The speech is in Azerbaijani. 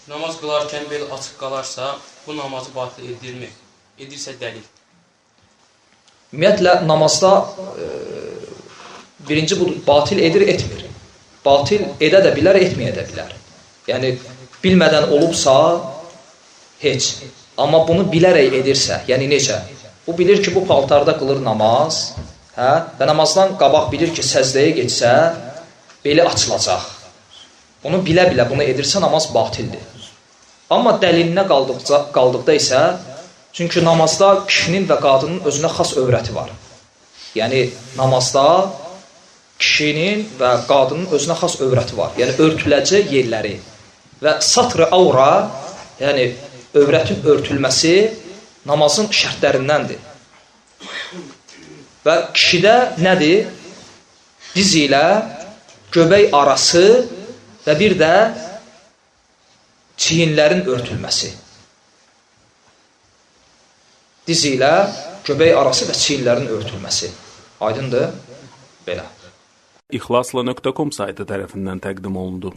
Namaz qılarkən bel açıq qalarsa, bu namazı batil edirmi? Edirsə dəlil. Ümumiyyətlə, namazda birinci budur, batil edir, etmir. Batil edə də bilər, etməyə də bilər. Yəni, bilmədən olubsa, heç. Amma bunu bilərək edirsə, yəni necə? Bu bilir ki, bu paltarda qılır namaz, və namazdan qabaq bilir ki, səzdəyə geçsə, beli açılacaq. Bunu bilə-bilə bunu edirsə, namaz batildir. Amma dəlilinə qaldıqda isə, çünki namazda kişinin və qadının özünə xas övrəti var. Yəni, namazda kişinin və qadının özünə xas övrəti var. Yəni, örtüləcək yerləri və satr-ı avra, yəni övrətin örtülməsi namazın şərtlərindəndir. Və kişidə nədir? Diz ilə göbək arası və bir də çiyinlərin örtülməsi. Diz ilə göbək arası və çiyinlərin örtülməsi. Aydındır? Belə. İxlasla.com saytı tərəfindən təqdim olundu.